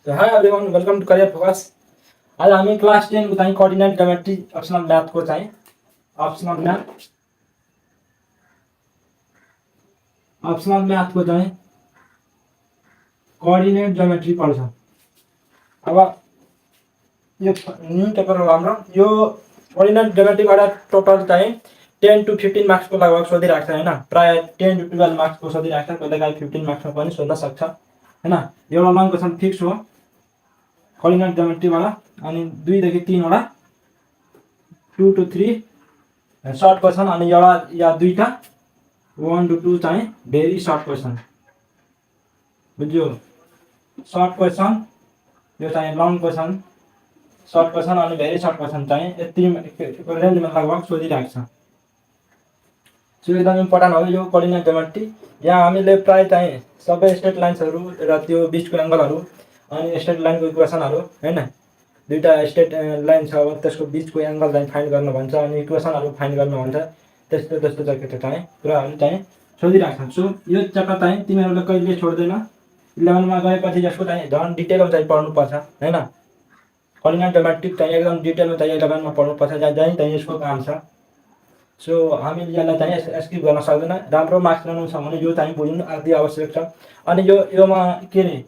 So hi everyone, welcome to Career Focus. आज हामी class 10 को चाहिँ कोअर्डिनेट ज्योमेट्री अप्सनल म्याथ को चाहिँ अप्सनल म्याथ को चाहिँ कोअर्डिनेट ज्योमेट्री पढ्छ। अब यो न्यू पेपर हो हाम्रो। यो कोअर्डिनेट ज्योमेट्री बाट टोटल चाहिँ 10 to 15 मार्क्स को लगभग सोधिराख्छ हैन। प्राय 10 to 12 मार्क्स को सोधिराख्छ, कहिलेकाहीँ 15 मार्क्स मा पनि सोध्न सक्छ हैन। एउटा लङ क्वेशन फिक्स हो कोअर्डिनेट ज्योमेट्री बाट। अनि 2 देखि 3 वटा 2 to 3 सर्ट क्वेशन अनि एउटा या दुईटा 1 to 2 चाहिँ भेरी सर्ट क्वेशन। बुझ्यो? सर्ट क्वेशन यो चाहिँ लङ क्वेशन, सर्ट क्वेशन अनि भेरी सर्ट क्वेशन चाहिँ यति रेन्जमा लगभग सोधिराख्छ। सो एकदम इम्पोर्टेन्ट हो यो कोअर्डिनेट ज्योमेट्री। यहाँ हामीले प्राय चाहिँ सबै स्ट्रेट लाइन्सहरु र त्यो बीचको एंगलहरु अनि स्ट्रेट लाइनको इक्वेसनहरु हैन, दुईटा स्ट्रेट लाइन छ त्यसको बीचको एंगल चाहिँ फाइन्ड गर्न भन्छ अनि इक्वेसनहरु फाइन्ड गर्न भन्छ। त्यस्तो जग्गाको चाहिँ कुराहरु चाहिँ सोधिराख्छ। सो यो च्याप्टर चाहिँ तिमीहरुले कहिले छोड्दैन। 11 मा गएपछि यसको चाहिँ झन् डिटेलमा चाहिँ पढ्नु पर्छ हैन। कोअर्डिनेट ज्योमेट्री चाहिँ एकदम डिटेलमा चाहिँ 11 मा पढ्नु पर्छ, जहाँ चाहिँ यसको काम छ। सो हामीले यसलाई चाहिँ स्किप गर्न सक्दैन। राम्रो मार्क्स ल्याउनु छ भने यो चाहिँ बुझ्नु अति आवश्यक छ। अनि योमा के रे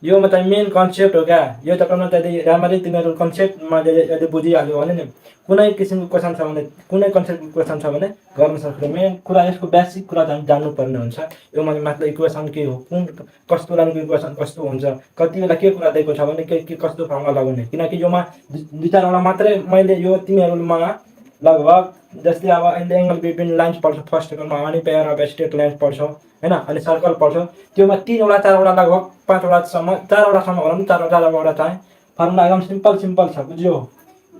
योमा चाहिँ मेन कन्सेप्ट हो क्या। यो च्याप्टरमा चाहिँ राम्ररी तिमीहरु कन्सेप्टमा यदि बुझिहाल्यो भने नि कुनै किसिमको क्वेशन छ भने कुनै कन्सेप्टको क्वेशन छ भने गर्न सक्छौ। मेन कुरा यसको बेसिक कुरा चाहिँ जान्नु पर्ने हुन्छ। यो मतलब इक्वेसन के हो, कुन कस्तो लाइनको इक्वेसन कस्तो हुन्छ, कति बेला के कुरा दिएको छ भने के कस्तो फर्मुला लगाउने। किनकि योमा दुई चारवटा मात्रै मैले यो तिमीहरुमा लगभग जस्तै अब एंगल बिट्विन लाइन्स पढ्छौ फर्स्ट टर्ममा, अनि पेयर अफ स्ट्रेट लाइन्स पढ्छौ हैन, अनि सर्कल पढ्छौ। त्योमा 3 वटा 4 वटा लगभग 5 वटा सम्म 4 वटा सम्म भनौं, 4 वटा चाहिँ फर्मुला एकदम सिम्पल छ। बुझ्यो?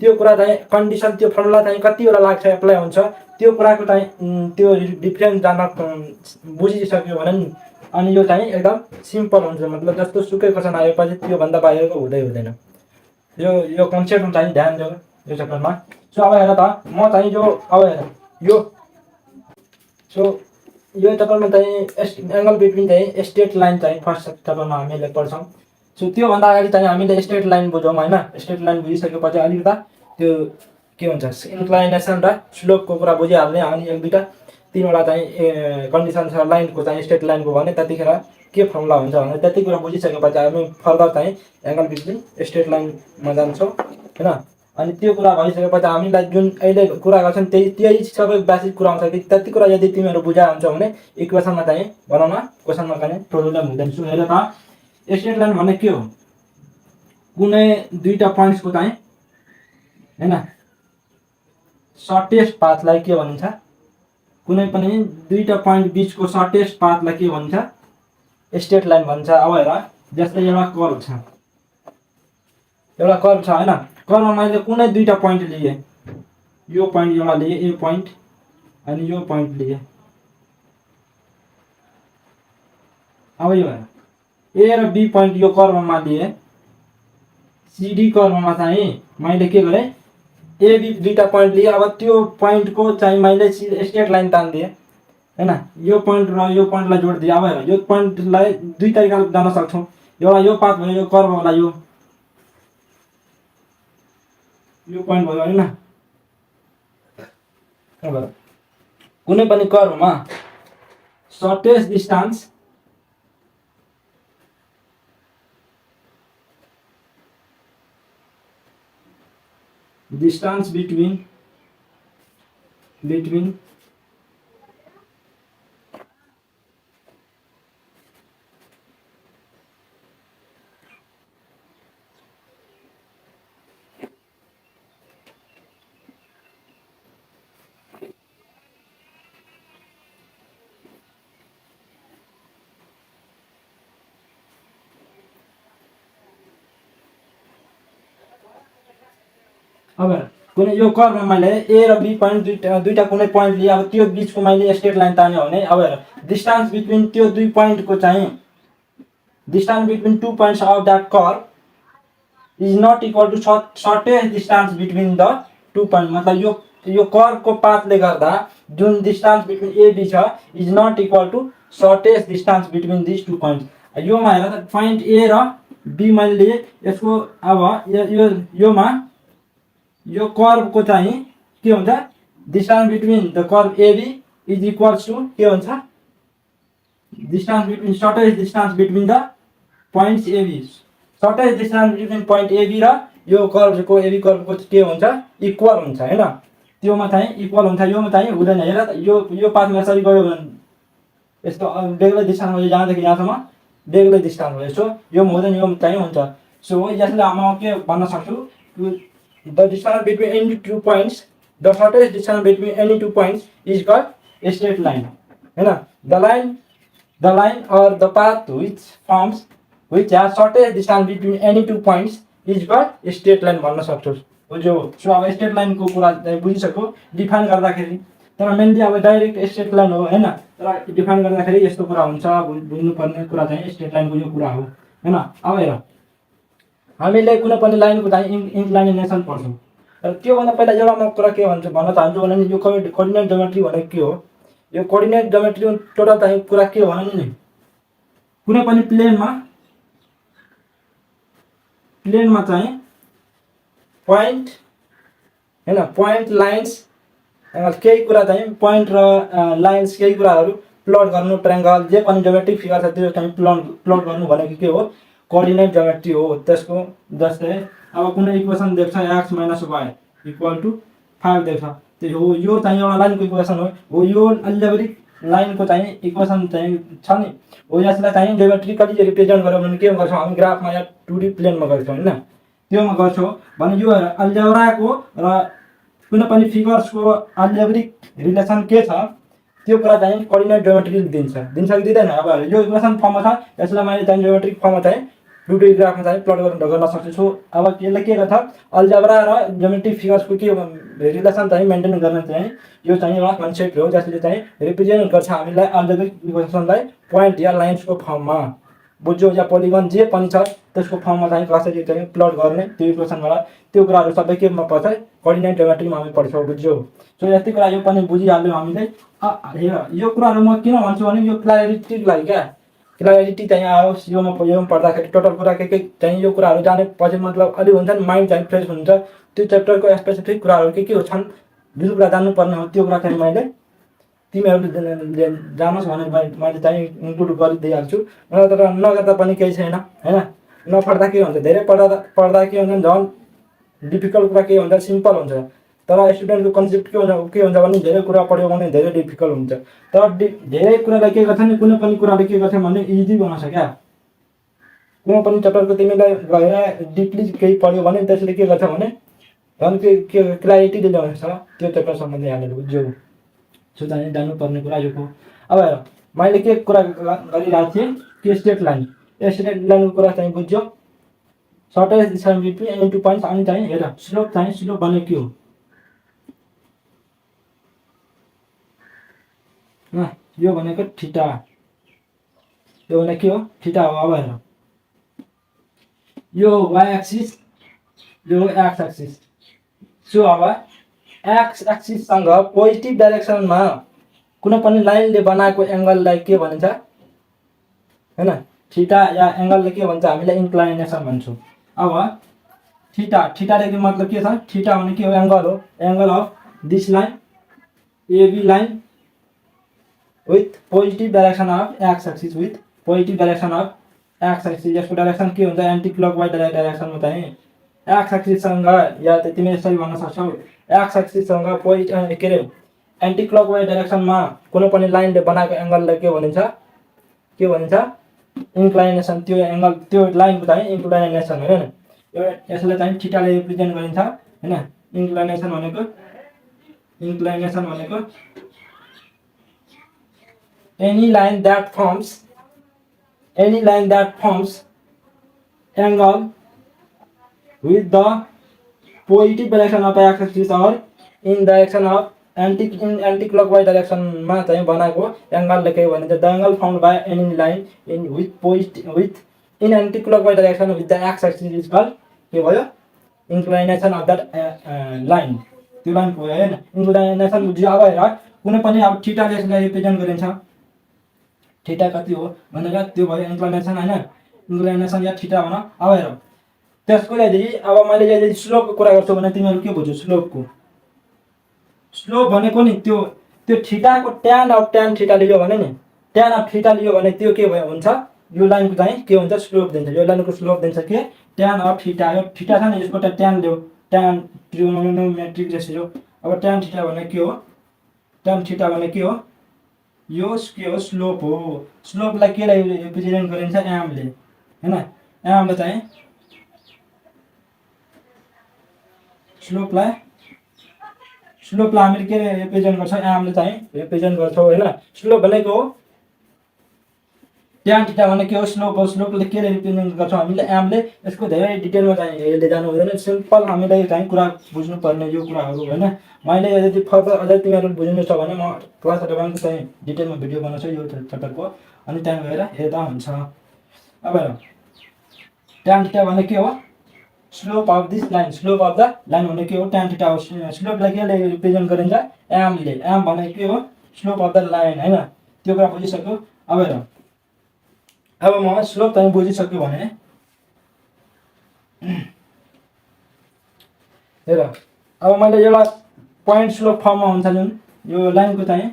त्यो कुरा चाहिँ कन्डिसन त्यो फर्मुला चाहिँ कति बेला लाग्छ एप्लाई हुन्छ त्यो कुराको चाहिँ त्यो डिफरेन्स जान्न बुझिसक्यो भने नि अनि यो चाहिँ एकदम सिम्पल हुन्छ। मतलब जस्तो सुकै क्वेशन आएपछि त्यो भन्दा बाहिरको हुँदैन। यो कन्सेप्टमा चाहिँ ध्यान दिऊ यो च्याप्टरमा। सो अब हेर त म चाहिँ यो अब हेर यो यो च्याप्टरमा चाहिँ एंगल बिट्विन चाहिँ स्ट्रेट लाइन चाहिँ फर्स्ट च्याप्टरमा हामीले पढ्छौं। सो त्यो भन्दा अगाडि चाहिँ हामीले स्ट्रेट लाइन बुझौं हैन। स्ट्रेट लाइन बुझिसकेपछि अलिकता त्यो के भन्छ इन्क्लाइनेसन र स्लोपको कुरा बुझिहाल्ने। अनि एक दुईटा 3 वटा चाहिँ कन्डिसन छ लाइनको चाहिँ स्ट्रेट लाइनको भने त्यतिखेर के फर्मुला हुन्छ भने त्यति कुरा बुझिसकेपछि हामी फर्दर चाहिँ एंगल बिट्विन स्ट्रेट लाइनमा जान्छौं हैन। अनि त्यो कुरा भइसकेपछि हामीलाई जुन अहिले कुरा गर्छन् त्यही सबै बेसिक कुरा हुन्छ कि त्यति कुरा यदि तिमीहरु बुझा हुन्छ भने इक्वेसनमा चाहिँ बनाउन क्वेशनमा पनि प्रब्लम हुँदैन। सो हेर त स्ट्रेट लाइन भने के हो, कुनै दुईटा पोइन्ट्सको चाहिँ हैन सर्टेस्ट पाथलाई के भनिन्छ, कुनै पनि दुईटा पोइन्ट बीचको सर्टेस्ट पाथलाई के भन्छ, स्ट्रेट लाइन भन्छ। अब हेर जस्तै एउटा कर्व छ हैन, कर्वमा मैले कुनै दुईटा पोइन्ट लिए, यो पोइन्ट एउटा लिए ए पोइन्ट अनि यो पोइन्ट लिए। अब यो ए र बी पोइन्ट यो कर्वमा लिए, सीडी कर्वमा चाहिँ मैले के गरे ए बी दुईटा पोइन्ट लिए। अब त्यो पोइन्टको चाहिँ मैले स्ट्रेट लाइन तान्दिए हैन, यो पोइन्ट र यो पोइन्टलाई जोड्दिए। अब हेर यो पोइन्टलाई दुई तरिकाले जान सक्छौं। एउटा यो पाथ भयो, यो कर्ववाला यो पोइन्ट भयो हैन। अब कुनै पनि कर्वमा सर्टेस्ट डिस्टेंस between अब कुनै यो कर्वमा मैले ए र बी पोइन्ट दुईटा कुनै पोइन्ट लिए। अब त्यो बीचको मैले स्ट्रेट लाइन तान्यो भने अब हेर डिस्टेंस बिट्विन त्यो दुई पोइन्टको चाहिँ distance between 2 points of that curve is not equal to shortest distance between the 2 points। मतलब यो कर्वको पाथले गर्दा जुन डिस्टेंस बिट्विन ए बी छ is not equal to shortest distance between this 2 points। योमा हेर पोइन्ट ए र बी मैले लिएँ यसको अब योमा यो कर्वको चाहिँ के हुन्छ distance between the curve AB is equals to के हुन्छ distance between shortest distance between the points AB shortest distance between point AB र यो कर्वको एबी कर्वको के हुन्छ इक्वल हुन्छ हैन त्योमा चाहिँ इक्वल हुन्छ योमा चाहिँ हुँदैन हेर यो पाथमा यसरी गयो भने यस्तो बेग्लै डिस्टेन्स हो यहाँदेखि यहाँसम्म बेग्लै डिस्टेन्स हो यसो यो हुँदैन यो चाहिँ हुन्छ सो यसले म के भन्न सक्छु the distance between any two points the shortest distance between any two points is called straight line हैन द लाइन और the path which has shortest distance between any two points is called straight line भन्न सक्छु बुझ्यो so अब straight लाइनको कुरा बुझिसक्यो define गर्दाखेरि तर मेनली अब डाइरेक्ट स्ट्रेट लाइन हो हैन तर डिफाइन गर्दाखेरि यस्तो कुरा हुन्छ बुझ्नुपर्ने कुरा चाहिँ स्ट्रेट लाइनको यो कुरा हो हैन अब हेर हामीले कुनै पनि लाइनको चाहिँ इन्क्लाइनेसन पढ्छौँ र त्यो भन्दा पहिला एउटा म कुरा के भन्न चाहन्छु भने यो कोअर्डिनेट ज्योमेट्री भनेको के हो यो कोअर्डिनेट ज्योमेट्री टोटल चाहिँ कुरा के हो भने नि कुनै पनि प्लेनमा चाहिँ पोइन्ट हैन पोइन्ट लाइन्स केही कुरा चाहिँ पोइन्ट र लाइन्स केही कुराहरू प्लट गर्नु ट्रायंगल जे पनि ज्योमेट्रिक फिगर छ त्यो चाहिँ प्लट गर्नु भनेको के हो कोअर्डिनेट ज्योमेट्री हो त्यसको जस्तै अब कुनै इक्वेसन देख्छ x - y = 5 देख्छ त्यो हो यो चाहिँ एउटा लाइनको इक्वेसन हो यो अल्जेब्रिक लाइनको चाहिँ इक्वेसन चाहिँ छ नि हो यसलाई चाहिँ ज्योमेट्रिकली रिप्रेजेन्ट गर्यो भने के गर्छौँ हामी ग्राफमा या 2D प्लेनमा गर्छौँ हैन त्योमा गर्छौँ भने यो अल्जेब्राको र कुनै पनि फिगर्सको अल्जेब्रिक रिलेसन के छ त्यो कुरा चाहिँ कोअर्डिनेट ज्योमेट्री दिन्छ कि दिँदैन अब यो इक्वेसन फर्ममा छ यसलाई मैले चाहिँ ज्योमेट्रिक फर्ममा चाहिँ 2D ग्राफमा चाहिँ प्लट गर्न सक्छु अब यसले के गर्छ अल्जेब्रा र ज्योमेट्रिक फिगर्सको के रिलेसन चाहिँ मेन्टेन गर्न चाहिँ यो चाहिँ एउटा कन्सेप्ट हो जसले चाहिँ रिप्रेजेन्ट गर्छ हामीलाई अल्जेब्रिक इक्वेसनलाई पोइन्ट या लाइन्सको फर्ममा बुझ्यो या पोलिगन जे पनि छ त्यसको फर्ममा चाहिँ कसरी चाहिँ प्लट गर्ने त्यो इक्वेसनबाट त्यो कुराहरू सबै केमा पर्छ कोअर्डिनेट ज्योमेट्रीमा हामी पढ्छौँ बुझ्यो सो यति कुरा यो पनि बुझिहाल्यो हामीले हेर यो कुराहरू म किन भन्छु भने यो क्ल्यारिटीको लागि क्या क्ल्यारिटी चाहिँ आओस् योमा पढ्दाखेरि टोटल कुरा के चाहिँ यो कुराहरू जाने पछि मतलब अलि हुन्छ नि माइन्ड चाहिँ फ्रेस हुन्छ त्यो च्याप्टरको स्पेसिफिक कुराहरू के छन् जुन कुरा जान्नुपर्ने हो त्यो कुरा चाहिँ मैले तिमीहरूले जानोस् भनेर मैले चाहिँ इन्क्लुड गरिदिइहाल्छु तर नगर्दा पनि केही छैन हैन नपढ्दा के हुन्छ धेरै पढ्दा के हुन्छ झन् डिफिकल्ट कुरा के हुन्छ सिम्पल हुन्छ तर स्टुडेन्टको कन्सेप्ट के हुन्छ भने धेरै कुरा पढ्यो भने धेरै डिफिकल्ट हुन्छ तर धेरै कुरालाई के गर्छ नि कुनै पनि कुराले के गर्छ भने इजी बनाउँछ क्या कुनै पनि च्याप्टरको तिमीलाई गएर डिपली केही पढ्यो भने त्यसले के गर्छ भने झन् के क्ल्यारिटी ल्याउँछ त्यो च्याप्टर सम्बन्धी हामीले बुझ्यौ सो चाहिँ जान्नुपर्ने कुरा यो हो अब हेर मैले के कुरा गरिरहेको थिएँ कि स्ट्रेट लाइनको कुरा चाहिँ बुझ्यो shortage distance between any two points अनि चाहिँ हेर स्लोप भनेको के हो यो भनेको थीटा यो भनेको के हो थीटा हो अब हेर यो y एक्सिस यो x एक्सिस सो अब x एक्सिससँग पोजिटिभ डाइरेक्सनमा कुनै पनि लाइनले बनाएको एंगललाई के भनिन्छ हैन थीटा या एंगलले के भन्छ हामीले इन्क्लाइनेसन भन्छौं अब थीटाले के मतलब के छ थीटा भने के हो angle of this line AB line with positive direction of x axis with positive direction of x axis यसको डाइरेक्सन के हुन्छ एन्टी क्लकवाइज डाइरेक्सनमा चाहिँ x axis सँग या त तिमी यसरी भन्न सक्छौ x axis सँग पोजिटिभ के रे एन्टी क्लकवाइज डाइरेक्सनमा कुनै पनि लाइनले बनाएको एंगललाई के भनिन्छ इन्क्लाइनेसन त्यो एंगल त्यो लाइनको चाहिँ इन्क्लाइनेसन हैन यसले चाहिँ थीटाले रिप्रेजेन्ट गरिन्छ हैन इन्क्लाइनेसन भनेको any line that forms angle with the positive direction of x axis or in direction of anti-clockwise direction मा चाहिँ बनाएको एंगलले के भनिन्छ the angle formed by any line in anti-clockwise direction with the x axis is called के भयो inclination of that line त्यो line भयो हैन inclination बुझ्यो अब हेर कुनै पनि अब थीटाले यसलाई रिप्रेजेन्ट गरिन्छ थीटा कति हो भनेर त्यो भयो इन्क्लिनेसन हैन इन्क्लिनेसन या थीटा भन। अब हेर त्यसको लागि अब मैले यदि स्लोपको कुरा गर्छु भने तिमीहरू के बुझ्यौ स्लोपको? स्लोप भनेको नि त्यो त्यो थीटाको tan अफ tan थीटा लियो भने नि tan अफ थीटा लियो भने त्यो के भयो हुन्छ यो लाइनको चाहिँ के हुन्छ स्लोप दिन्छ। यो लाइनको स्लोप दिन्छ के tan अफ थीटा। यो थीटा छ नि यसको त tan ल्याऊ tan ट्रिगोनोमेट्रिक रेसियो। अब tan थीटा भने के हो? tan थीटा भने के हो? यो के हो स्लोप हो। स्लोपलाई केलाई रिप्रेजेन्ट गरिन्छ m ले हैन। m ले चाहिँ स्लोपलाई हामीले के रिप्रेजेन्ट गर्छौं m ले चाहिँ रिप्रेजेन्ट गर्छौं हैन। स्लोप भनेको हो tan थीटा भने के हो स्लोप हो। स्लोपले के रिप्रेजेन्ट गर्छौं हामीले m ले। यसको धेरै डिटेलमा चाहिँ हेर्दै जानु हुँदैन। सिम्पल हामीले चाहिँ कुरा बुझ्नु पर्ने यो कुराहरु हैन। मैले यदि फर्दर अझै तिमीहरु बुझ्नु छ भने म क्लास 11 को चाहिँ डिटेलमा भिडियो बनाउँछु यो च्याप्टरको अनि त्यहाँ गएर हेर्दा हुन्छ। अब हेर tan थीटा भने के हो slope of this line. Slope of the line भने के हो tan थीटा हो। स्लोपलाई केले रिप्रेजेन्ट गरिन्छ m ले। m भने के हो स्लोप अफ द लाइन हैन। त्यो कुरा बुझिसक्यौ। अब हेर अब म स्लोप चाहिँ बुझिसक्यो भने हेर अब मैले एउटा पोइन्ट स्लोप फर्ममा हुन्छ जुन यो लाइनको चाहिँ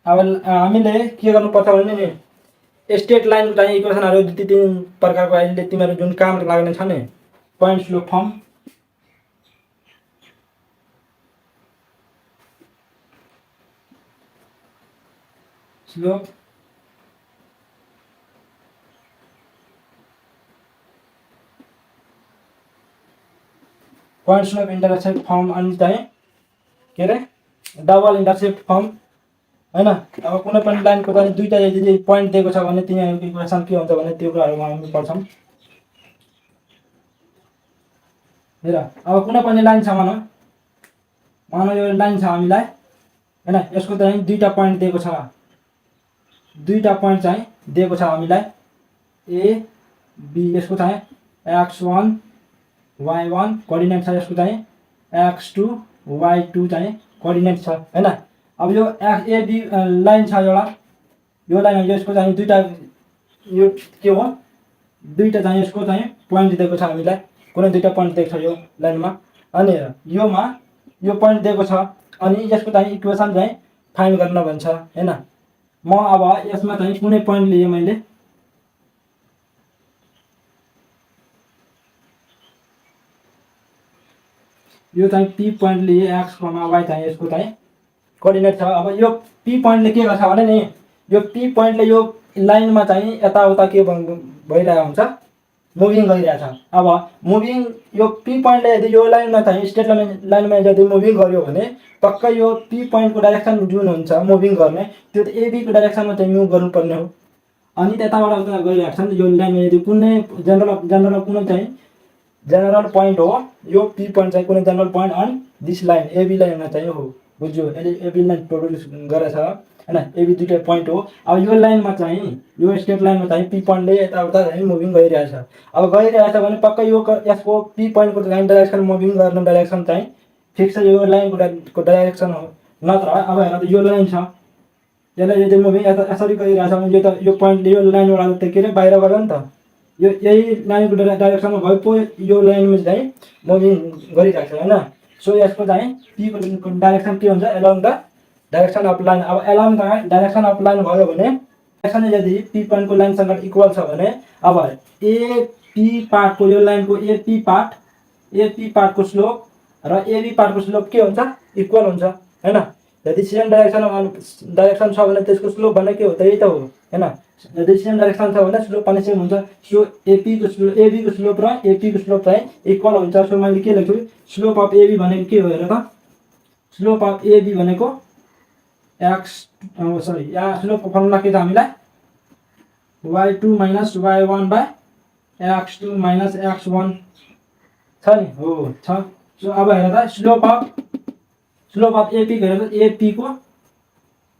अब हामीले के गर्नुपर्छ भने नि स्ट्रेट लाइनको चाहिँ इक्वेसनहरु दुई तीन प्रकारको अहिले तिमीहरु जुन काम लाग्ने छ नि point slope form slope point slope intercept form अनि चाहिँ के रे डबल इंटरसेप्ट फर्म हैन। अब कुनै पनि लाइनको पनि दुईटा यदि पोइन्ट दिएको छ भने तिनीहरुको इक्वेसन के हुन्छ भने त्यो कुराहरु हामी पढ्छौं। हेर अब कुनै पनि लाइन छ मानौ यो लाइन छ हामीलाई हैन। यसको चाहिँ दुईटा पोइन्ट दिएको छ। दुईटा पोइन्ट चाहिँ दिएको छ हामीलाई ए बी। यसको चाहिँ x1 y1 कोअर्डिनेट छ। यसको चाहिँ x2 y2 चाहिँ कोअर्डिनेट छ हैन। अब यो ए बी लाइन छ एउटा यो लाइन यसको चाहिँ दुईटा यो के हो दुईटा चाहिँ यसको चाहिँ पोइन्ट दिएको छ हामीलाई। कुनै दुईटा पोइन्ट दिएको छ यो लाइनमा अनि योमा यो पोइन्ट दिएको छ अनि यसको चाहिँ इक्वेसन चाहिँ फाइन्ड गर्न भन्छ हैन। म अब यसमा चाहिँ कुनै पोइन्ट लिए मैले यो चाहिँ p पोइन्ट लिए x, y चाहिँ यसको चाहिँ कोअर्डिनेट छ। अब यो p पोइन्टले के गर्छ भने नि यो p पोइन्टले यो लाइनमा चाहिँ यताउता के भइरहेको हुन्छ मुभिङ गरिरहेछ। अब मुभिङ यो p पोइन्टले यदि यो लाइनमा चाहिँ स्ट्रेट लाइनमा यदि मुभिङ गर्यो भने पक्कै यो p पोइन्टको डाइरेक्सन जुन हुन्छ मुभिङ गर्ने त्यो त ab को डाइरेक्सनमा चाहिँ मुभ गर्नुपर्ने हो। अनि त्यताबाट उता गइरहेको छ नि यो लाइनमा यदि कुनै जनरल कुनै चाहिँ जनरल पोइन्ट हो यो p पोइन्ट चाहिँ कुनै general point on this line ab लाइनमा चाहिँ हो। बुझ्यो यसले ab लाइन प्रोड्युस गरेछ हैन। ab दुईटा पोइन्ट हो। अब यो लाइनमा चाहिँ यो स्ट्रेट लाइनमा चाहिँ p पोइन्टले यताउता चाहिँ मुभिङ गरिरहेछ। अब गरिरहेछ भने पक्कै यो यसको p पोइन्टको लाइन डाइरेक्सन मुभिङ गर्ने डाइरेक्सन चाहिँ फिक्स यो लाइनको डाइरेक्सन हो। नत्र अब हेर यो लाइन छ यसलाई यदि मुभिङ यसरी गरिरहेछ भने यो त यो पोइन्टले यो लाइनबाट त के रे बाहिर गयो नि त। यो यही लाइनको डाइरेक्सनमा भए पो यो लाइनमा चाहिँ मुभिङ गरिरहेछ हैन। सो यसको चाहिँ p को डाइरेक्सन के हुन्छ along the direction of line. अब along the direction of line भयो भने डाइरेक्सन यदि p पोइन्टको लाइनसँग इक्वल छ भने अब ए p पार्टको यो लाइनको ए p पार्टको स्लोप र ab पार्टको स्लोप के हुन्छ इक्वल हुन्छ हैन। यदि सेम डाइरेक्सन छ भने त्यसको स्लोप भने के हो त्यही त हो हैन। यदि सेम डाइरेक्सन छ भने स्लोप पनि सेम हुन्छ। सो ab को स्लोप र p को स्लोप चाहिँ इक्वल हुन्छ। सो मैले के लेख्छु स्लोप अफ ab भनेको के हो हेर त स्लोप अफ ab भनेको स्लोपको फर्मुला के छ हामीलाई y2 y1 x2 x1 छ नि हो छ। सो अब हेर त स्लोप अफ ab हेर त ab को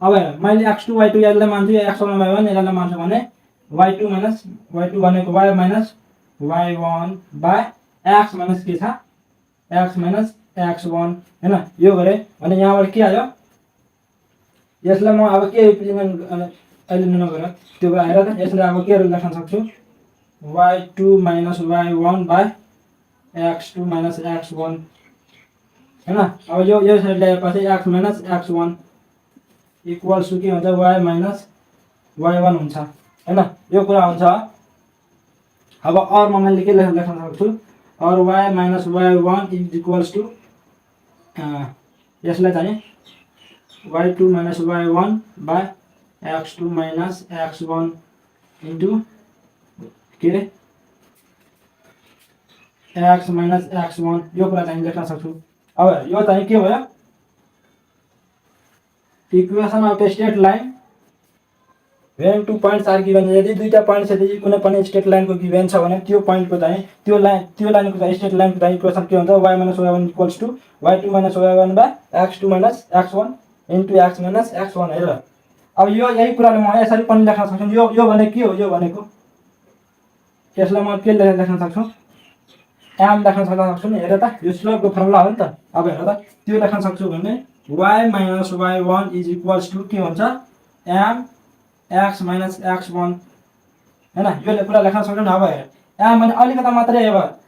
अब हेर मैले x2 y2 यसलाई मान्छु या x1 y1 यसलाई मान्छु भने y2 भनेको y y1 x माइनस के छ x x1 हैन। यो गरे भने यहाँबाट के आयो यसलाई म अब के रिप्रेजेन्ट अहिले नगर त्यो कुरा हेर त यसले अब के लेख्न सक्छु y2 minus y1 by x2 minus x1 हैन। अब यो साइड ल्याएपछि x minus x1 equals to के हुन्छ y minus y1 हुन्छ हैन। यो कुरा हुन्छ। अब अरमा मैले के लेख्न सक्छु और y minus y1 is equals to यसलाई चाहिँ y2 minus y1 by x2 minus x1 into के रे x minus x1 यो कुरा चाहिँ लेख्न सक्छु। अब यो चाहिँ के भयो equation of straight line when two points are given यदि दुईटा पॉइंट छ यदि कुनै पनि स्ट्रेट लाइन को गिभन छ भने त्यो पॉइंट को चाहिँ त्यो लाइन को चाहिँ स्ट्रेट लाइन को चाहिँ इक्वेसन के हुन्छ y minus y1 equals to y2 minus y1 by x2 minus x1 into x minus x1 हेर। अब यो यही कुराले म यसरी पनि लेख्न सक्छु। यो भने के हो यो भनेको यसलाई म के लेख्न सक्छु m लेख्न सक्छु नि हेर त यो स्लोप को फर्मुला हो नि त। अब हेर त त्यो लेख्न सक्छु भने y minus y1 is equals to के हुन्छ m x minus x1 हैन। यो कुरा लेख्न सक्छु नि। अब हेर m भने अलिकता मात्रै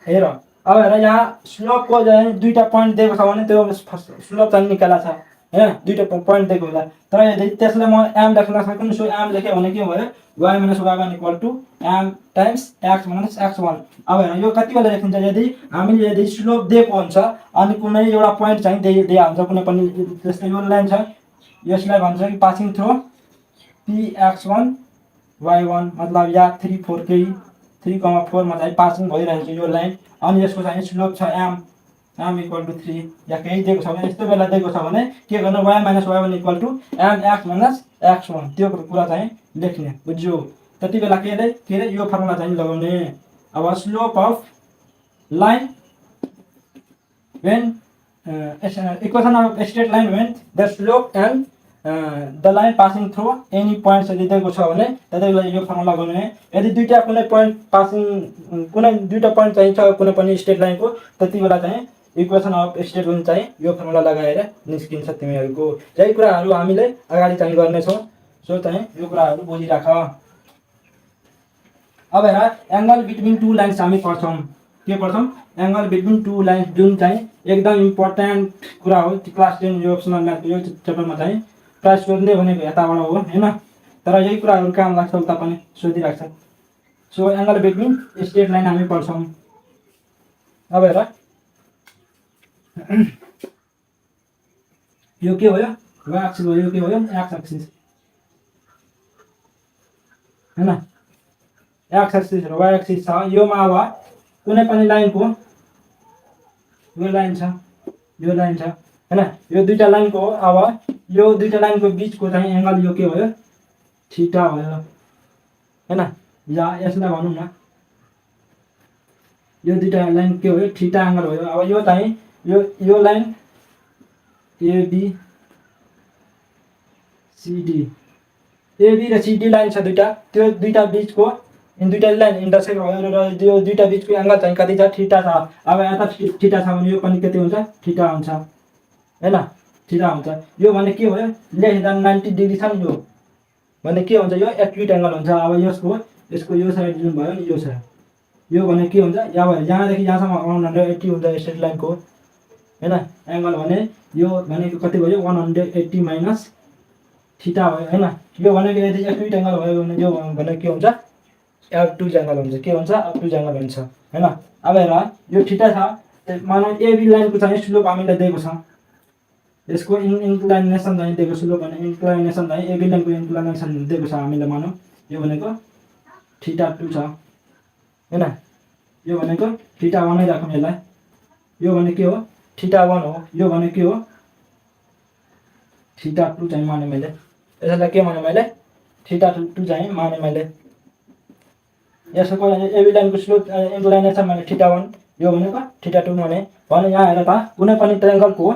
हेर अब हेर यहाँ स्लोप को चाहिँ दुईटा पॉइंट दिएको छ भने त्यो स्लोप चाहिँ निकाला छ हैन दुईटा पॉइंट दिएको होला। तर यदि त्यसलाई म m लेख्न सक्छु सो m लेख्यो भने के भयो y minus y1 equal to m times x minus x1। अब हेर यो कति बेला लेखिन्छ हामीले यदि स्लोप दिएको हुन्छ अनि कुनै एउटा पॉइंट चाहिँ दिया हुन्छ कुनै पनि जस्तै यो लाइन छ यसलाई भन्छ कि पासिङ थ्रु px1 y1 मतलब या 3 4 के 3,4 मा चाहिँ पासिङ भइरहेको छ यो लाइन अनि यसको चाहिँ स्लोप छ m इक्वल टु 3 या केही दिएको छ भने यस्तो बेला दिएको छ भने के गर्नु y minus y1 equal to mx minus x1 त्यो कुरा चाहिँ लेख्ने बुझ्यो। त्यति बेला के रे यो फर्मुला चाहिँ लगाउने। अब slope of line when equation of straight line when the slope and the line passing through any point यदि दिएको छ भने त्यतिबेला यो फर्मुला लगाउने। यदि दुईटा कुनै पॉइंट पासिङ कुनै दुईटा पॉइंट चाहिँ छ कुनै पनि स्ट्रेट लाइन को त्यतिबेला चाहिँ इक्वेसन अफ स्ट्रेट लाइन चाहिँ यो फर्मुला लगाएर निस्किन्छ तिमीहरुको। यही कुराहरु हामीले अगाडि चाहिँ गर्ने छौं सो चाहिँ यो कुराहरु बुझिराख। अब हेर एंगल बिट्विन टू लाइन्स हामी पढ्छौं के पढ्छौं एंगल बिट्विन टू लाइन्स जुन चाहिँ एकदम इम्पोर्टेन्ट कुरा हो क्लास 10 यो अप्सनल म्याथ यो च्याप्टरमा चाहिँ प्राय सोध्ने भनेको यताबाट हो हैन। तर यही कुराहरु काम लाग्छ उता पनि सोधिराख्छ। So angle between straight line हामी पढ्छौं। अब हेर यो के भयो y एक्सिस भयो यो के भयो x एक्सिस हैन x एक्सिस र y एक्सिस छ। यो मा अब कुनै पनि लाइनको यो लाइन छ हैन यो दुईटा लाइनको अब यो दुईटा लाइनको बीचको चाहिँ एंगल यो के भयो थीटा भयो हैन। या यसलाई भनौं न यो दुईटा लाइन के भयो थीटा एंगल भयो। अब यो चाहिँ यो लाइन AB CD AB र CD लाइन छ दुईटा त्यो दुईटा बीचको इन दुईटा लाइन इन्टरसेक्ट भयो र यो दुईटा बीचको एंगल चाहिँ कति छ थीटा छ। अब यता थीटा छ भने यो पनि कति हुन्छ थीटा हुन्छ हैन थीटा हुन्छ। यो भने के भयो लेस देन 90 डिग्री छ नि यो भने के हुन्छ यो एक्युट एंगल हुन्छ। अब यसको यो साइड जुन भयो नि यो छ यो भने के हुन्छ यहाँ देखि यहाँसम्म 180 हुन्छ स्ट्रेट लाइन को हैन एंगल भने यो भनेको कति भयो 180 माइनस थीटा भयो हैन। यो भनेको यदि एक्युट एंगल भयो भने यो भने के हुन्छ obtuse एंगल हुन्छ के हुन्छ obtuse एंगल हुन्छ हैन। अब हेर यो थीटा छ मानौ AB लाइन को चाहिँ स्लोप हामीले दिएको छ यसको इन्क्लाइनेसन चाहिँ दिएको स्लोप भने इन्क्लाइनेसन चाहिँ AB लाइन को इन्क्लाइनेसन दिएको छ हामीले मानौ यो भनेको थीटा 2 छ हैन। यो भनेको थीटा 1 नै राखौं यसलाई यो भने के हो थीटा 1 हो यो भने के हो थीटा 2 चाहिँ माने मैले यसलाई के माने मैले थीटा 2 चाहिँ माने मैले। यसको AB लाइन को स्लोप इन्क्लाइनेसन माने थीटा 1 यो भनेको थीटा 2 माने यहाँ हेर त कुनै पनि ट्रायंगल को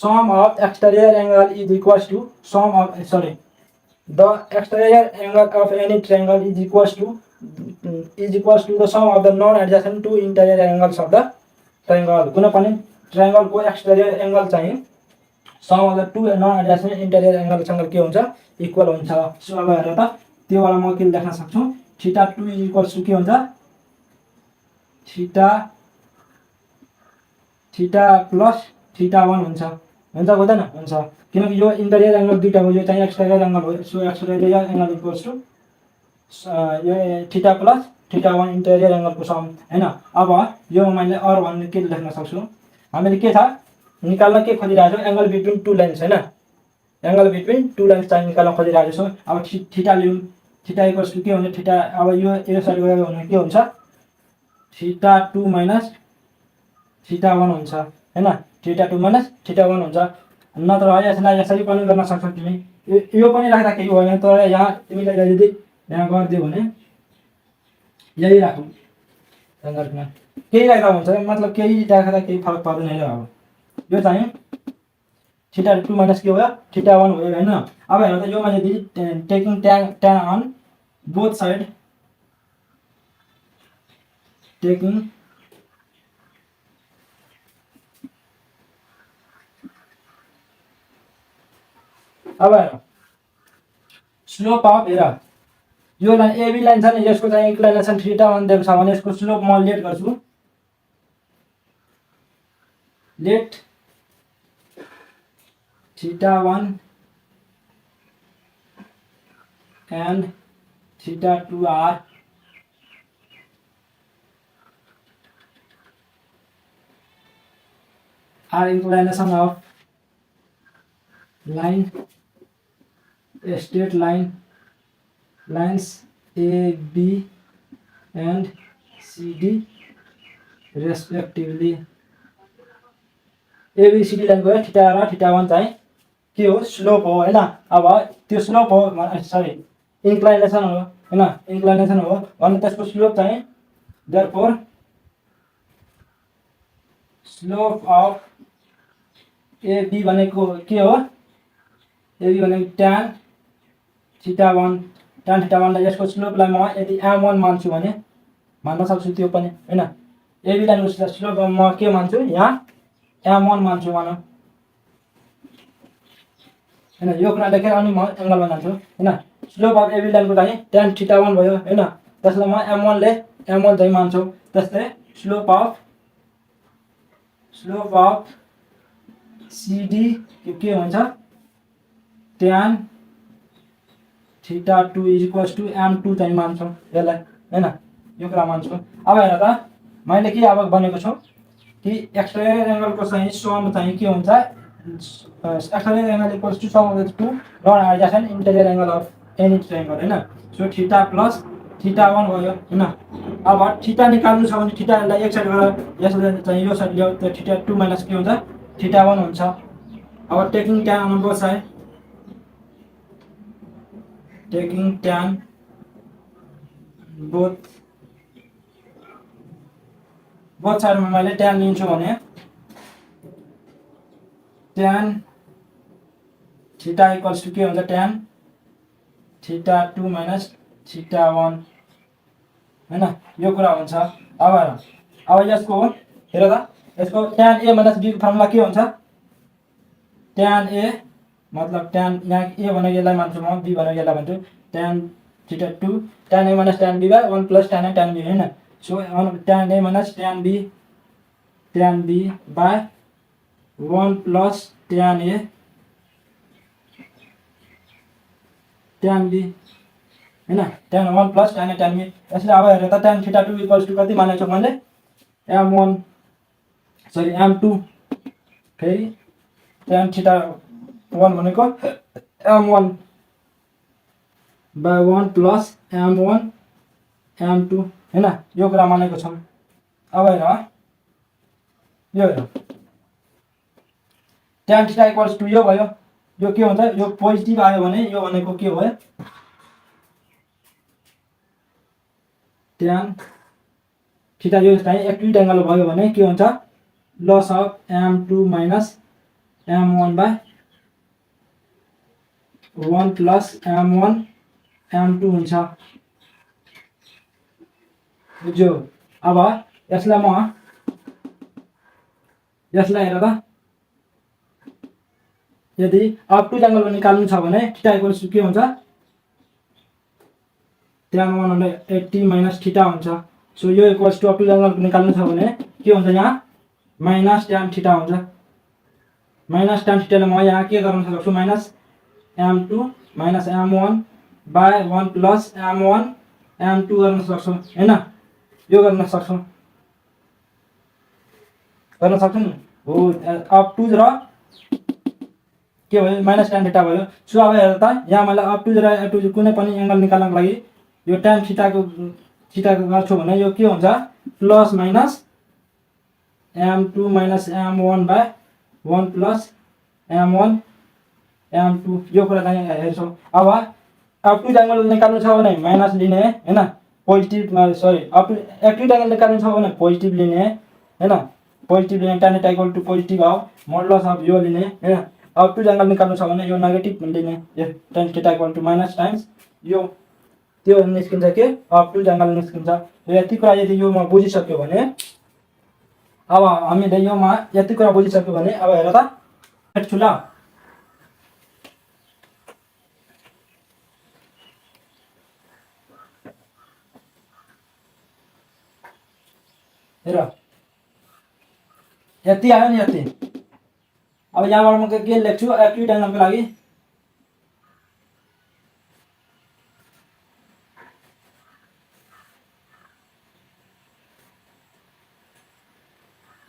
sum of exterior angle is equals to sum of the exterior angle of any triangle is equals to the sum of the non adjacent two interior angles of the triangle। कुनै पनि triangle को exterior angle चाहिँ sum of the two non adjacent interior एङ्गलसँग के हुन्छ equal हुन्छ। So अब हेर त त्योबाट म के लेख्न सक्छु थीटा 2 इक्वल्स टु के हुन्छ थीटा प्लस थीटा 1 हुन्छ हुँदैन हुन्छ किनकि यो इन्टेरियर एङ्गल दुईटा हो यो चाहिँ एक्सटेरियर एङ्गल हो। So exterior angle equals to यो थीटा प्लस थीटा 1 इन्टेरियर एङ्गलको सम हैन। अब यो मैले अर भन्ने के लेख्न सक्छु हामीले के छ निकाल्न के खोजिरहेको छौँ एङ्गल बिट्विन टु लाइन्स हैन एङ्गल बिट्विन टु लाइन्स चाहिँ निकाल्न खोजिरहेको छौँ। अब थीटा लियौँ थीटा इक्वल्स टु के हुन्छ थीटा अब यो साइड गयो भने के हुन्छ थीटा 2 माइनस थीटा 1 हुन्छ हैन थीटा 2 माइनस थीटा 1 हुन्छ। नत्र यसलाई यसरी पनि गर्न सक्छौ तिमी यो पनि राख्दा केही होइन तर यहाँ तिमीले यदि यहाँ गरिदियो भने यही राखौँ एङ्गलमा केही राख्दा हुन्छ मतलब केही राख्दा केही फरक पर्दैन है। अब यो चाहिँ थीटा 2 माइनस के भयो थीटा 1 भयो हैन। अब हेर त यो मैले taking tan on both side taking अब हेर स्लोप अफ हेर यो लाइन एबी लाइन छ नि यसको चाहिँ इन्क्लाइनेसन थीटा 1 दिएको छ भने यसको स्लोप म लेट गर्छु let theta 1 and theta 2 are inclination of line straight lines AB and CD respectively। ABCD line गयो थीटा र थीटा 1 चाहिँ के हो स्लोप हो हैन। अब त्यो स्लोप हो सरी इन्क्लाइनेसन हो हैन इन्क्लाइनेसन हो भने त्यसको स्लोप चाहिँ देयरफोर स्लोप अफ AB भनेको के हो AB भनेको tan थीटा 1 लाई यसको स्लोपलाई म यदि m1 मान्छु भने भन्न सक्छु त्यो पनि हैन। AB लाइनको स्लोप म के मान्छु यहाँ m1 मान्छु भनौँ हैन यो कुरा लेखेर अनि म एङ्गलमा जान्छु हैन। स्लोप अफ एबी लाइनको चाहिँ tan थीटा 1 भयो हैन त्यसलाई म m1 चाहिँ मान्छु। त्यस्तै स्लोप अफ CD के हुन्छ tan theta 2 equals to m2 चाहिँ मान्छौँ यसलाई हैन यो कुरा मान्छु। अब हेर त मैले के अब भनेको छु कि एक्सटेरियर एङ्गलको चाहिँ सम चाहिँ के हुन्छ exterior angle equals to sum of the two non adjacent interior angle of any triangle हैन। सो थीटा प्लस थीटा 1 भयो हैन। अब थीटा निकाल्नु छ भने थीटालाई एक साइड गरेर यसले चाहिँ यो साइड ल्याउ त थीटा 2 माइनस के हुन्छ थीटा 1 हुन्छ। अब taking tan on both side taking tan both साइडमा मैले tan लिन्छु भने tan थीटा इक्वल्स टु के हुन्छ tan थीटा 2 माइनस थीटा 1 हैन यो कुरा हुन्छ। अब यसको हेर त यसको tan a माइनस b को फर्मुला के हुन्छ tan a मतलब tan यहाँ a भनेको यसलाई मान्छु म b भनेको यसलाई भन्छु tan theta 2 tan a minus tan b by 1 plus tan a tan b हैन। So tan a minus tan b by 1 plus tan a tan b हैन tan 1 plus tan a tan b। यसले अब हेर त tan theta 2 equals to कति मानेको छु मैले m2 फेरि tan थीटा 1 भनेको m1 by 1 plus m1 m2 हैन यो कुरा मानेको छौँ। अब हेर यो हेर tan थीटा इक्वल्स टु यो भयो यो के हुन्छ यो पोजिटिभ आयो भने यो भनेको के हो tan थीटा यो चाहिँ एक्युरेट एङ्गल भयो भने के हुन्छ लस of m2 minus m1 by 1 plus m1 m2 हुन्छ बुझ्यो। अब यसलाई हेर त यदि अप्टुज एङ्गल निकाल्नु छ भने थीटा इक्वल्स टु के हुन्छ tan 180 माइनस थीटा हुन्छ। सो यो इक्वल्स टु अप्टुज एङ्गल निकाल्नु छ भने के हुन्छ यहाँ माइनस tan थीटा हुन्छ। माइनस tan थीटाले म यहाँ के गर्न सक्छु minus m2 minus m1 by 1 plus m1 m2 गर्न सक्छु हैन। यो गर्न सक्छु नि हो अप्टुज र के भयो माइनस tan थीटा भयो। सो अब हेर त यहाँ मैले अप्टुज र एटुज कुनै पनि एङ्गल निकाल्नको लागि यो tan थीटाको गर्छु भने यो के हुन्छ plus minus m2 minus m1 by 1 plus m1 m2 यो कुरा चाहिँ हेर्छौँ। अब अप्टुज एङ्गल निकाल्नु छ भने माइनस लिने हैन पोजिटिभ सरी एक्युट एङ्गल निकाल्नु छ भने पोजिटिभ लिने हैन पोजिटिभ लिने tan theta equal to positive हो मोडुलस अफ यो लिने हैन। अप्टुज एङ्गल निकाल्नु छ भने यो नेगेटिभ लिने tan theta equal to minus times यो त्यो निस्किन्छ के अप्टुज एङ्गल निस्किन्छ। यति कुरा यदि यो म बुझिसक्यो भने अब हामीले योमा यति कुरा बुझिसक्यो भने अब हेर त हेर्छु ल हेर यति आयो नि यति। अब यहाँबाट म के लेख्छु एक्युट एङ्गलको लागि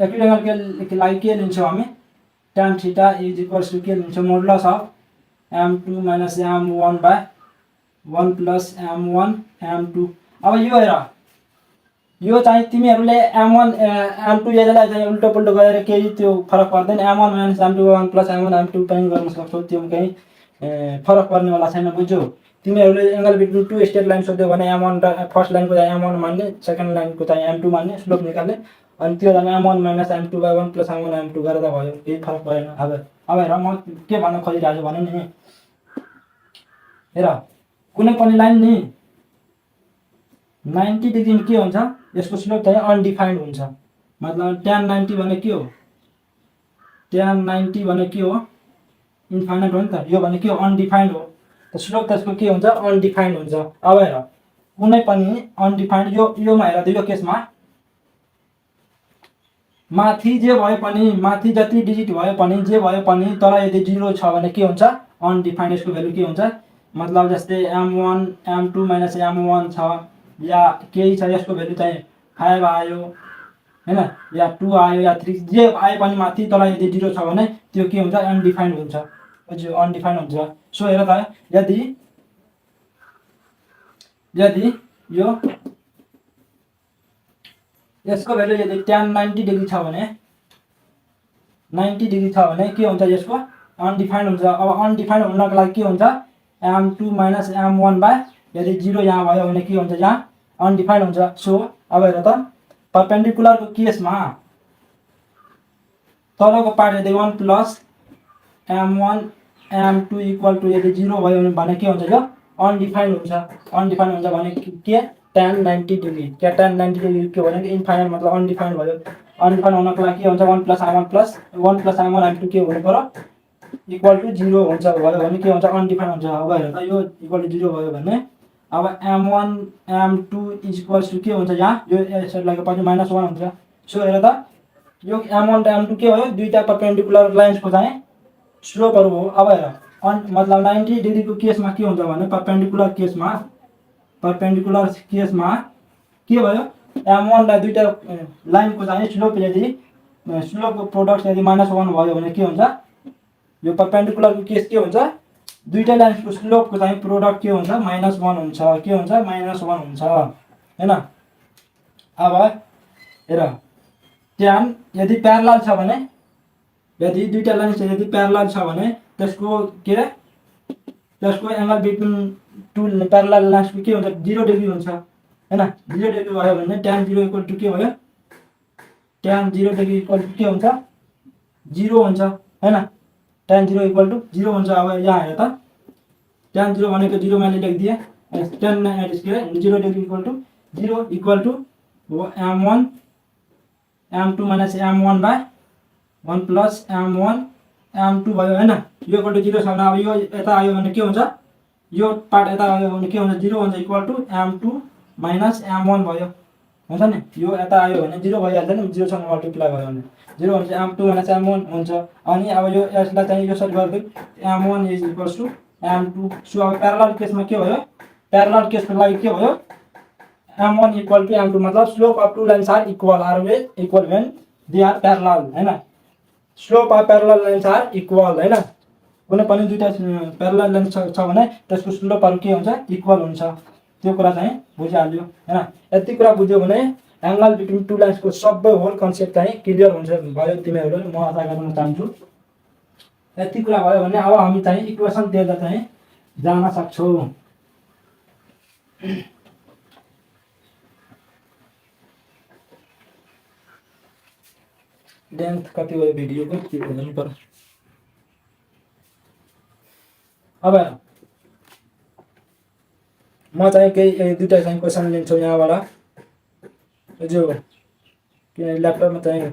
एक्युट एङ्गलको लागि के लिन्छौँ हामी tan theta is equals to के लिन्छौँ modulus of m2 minus m1 by 1 plus m1 m2। अब यो हेर यो चाहिँ तिमीहरूले m1 m2 यसलाई चाहिँ उल्टो पुल्टो गरेर केही त्यो फरक पर्दैन m1 minus m2 1 plus m1 m2 पनि गर्न सक्छौ त्यो कहीं फरक पर्नेवाला छैन बुझ्यौ। तिमीहरूले angle between two straight line सोध्यो भने m1 र फर्स्ट लाइनको चाहिँ m1 मान्ने सेकेन्ड लाइनको चाहिँ m2 मान्ने स्लोप निकाल्ने अनि त्यो चाहिँ m1 minus m2 by 1 plus m1 m2 गरेर भयो केही फरक परेन। अब हेर म के भन्न खोजिरहेको छु भने नि हेर कुनै पनि लाइन नि 90 डिग्री के हुन्छ यसको स्लोप चाहिँ अनडिफाइन्ड हुन्छ। मतलब tan 90 भने के हो tan 90 भने के हो इन्फाइनाइट हो नि त यो भने के हो अनडिफाइन्ड हो त स्लोप त्यसको के हुन्छ अनडिफाइन्ड हुन्छ। अब हेर कुनै पनि अनडिफाइन्ड योमा हेर त यो केसमा माथि जे भए पनि माथि जति डिजिट भए पनि जे भए पनि तर यदि 0 छ भने के हुन्छ अनडिफाइन्ड यसको भ्यालु के हुन्छ मतलब जस्तै m1 m2 माइनस m1 छ या केही छ यसको भ्यालु चाहिँ 5 आयो हैन या 2 आयो या 3 जे आए पनि माथि तर यदि 0 छ भने त्यो के हुन्छ अनडिफाइन्ड हुन्छ बुझ्यो अनडिफाइन्ड हुन्छ। सो हेर त यदि यो यसको भ्यालु यदि tan 90 डिग्री छ भने 90 डिग्री छ भने के हुन्छ यसको अनडिफाइन्ड हुन्छ। अब अनडिफाइन्ड हुनको लागि के हुन्छ m2 माइनस m1 बाई यदि 0 यहाँ भयो भने के हुन्छ यहाँ अनडिफाइन्ड हुन्छ। सो अब हेर त परपेन्डिकुलरको केसमा तलको पार्ट यदि 1 plus m1 m2 equal to यदि 0 भयो भने के हुन्छ यो अनडिफाइन्ड हुन्छ भने के tan 90 डिग्री क्या tan 90 डिग्री के भनेको इन्फाइनाइट मतलब अनडिफाइन्ड भयो। अनडिफाइन्ड हुनको लागि के हुन्छ 1 प्लस m1 m2 के हुनु पर्यो इक्वल टु 0 हुन्छ भयो भने के हुन्छ अनडिफाइन्ड हुन्छ। अब हेर त यो इक्वल टु 0 भयो भने अब m1 m2 is equals to के हुन्छ यहाँ यो यसलाई पछि -1 हुन्छ। सो हेर त यो m1 र m2 के भयो दुईटा परपेन्डिकुलर लाइन्सको चाहिँ स्लोपहरु हो। अब हेर मतलब 90 डिग्रीको केसमा के हुन्छ भने परपेन्डिकुलर केसमा के भयो m1 लाई दुईटा लाइनको चाहिँ स्लोप यदि स्लोपको प्रोडक्ट यदि -1 भयो भने के हुन्छ यो परपेन्डिकुलरको केस के हुन्छ दुईटा लाइन्सको स्लोपको चाहिँ प्रोडक्ट के हुन्छ -1 हुन्छ के हुन्छ -1 हुन्छ हैन। अब हेर tan यदि प्यारलल छ भने यदि दुईटा लाइन्स यदि प्यारलल छ भने त्यसको के रे त्यसको एंगल बिट्विन टु प्यारलल लाइन्सको के हुन्छ 0 डिग्री हुन्छ हैन। 0 डिग्री भयो भने tan 0 इक्वल टु के भयो tan 0 डिग्री इक्वल टु के हुन्छ 0 हुन्छ हैन tan 0 इक्वल टु 0 हुन्छ। अब यहाँ हेर त tan 0 भनेको 0 मैले लेखिदिए tan 0 degree equal to 0 equal to m1 m2 minus m1 by 1 plus m1 m2 भयो हैन, यो इक्वल टु 0 छ भने अब यो यता आयो भने के हुन्छ, यो पार्ट यता आयो भने के हुन्छ, 0 हुन्छ, equal to m2 minus m1 भयो हुन्छ नि, यो यता आयो भने 0 भइहाल्छ नि, 0 सँग मल्टिप्लाई भयो भने 0 हुन्छ, m2 माइनस m1 हुन्छ। अनि अब यो यसलाई चाहिँ यो सरी गर्दै m1 is equals to m2। So अब प्यारलल केसमा के भयो, प्यारलल केसको लागि के भयो, m1 इक्वल टु m2 मतलब slope of two lines are equal, always equal when they are parallel हैन, slope of parallel lines are equal हैन, कुनै पनि दुईटा प्यारलल लाइन छ भने त्यसको स्लोपहरु के हुन्छ, इक्वल हुन्छ, त्यो कुरा चाहिँ बुझिहाल्यो हैन। यति कुरा बुझ्यो भने एंगल बिट्विन टू लाइन्स को सबै होल कन्सेप्ट चाहिँ क्लियर हुन्छ भयो तिमीहरुले, म आशा गर्न चाहन्छु। यति कुरा भयो भने अब हामी चाहिँ इक्वेसन दिएर चाहिँ जान सक्छौं। लेन्थ कति भयो भिडियोको के भन्नु पर्यो। अब म चाहिँ केही दुईटा चाहिँ क्वेशन लिन्छु यहाँबाट, जो किन ल्यापटपमा चाहिँ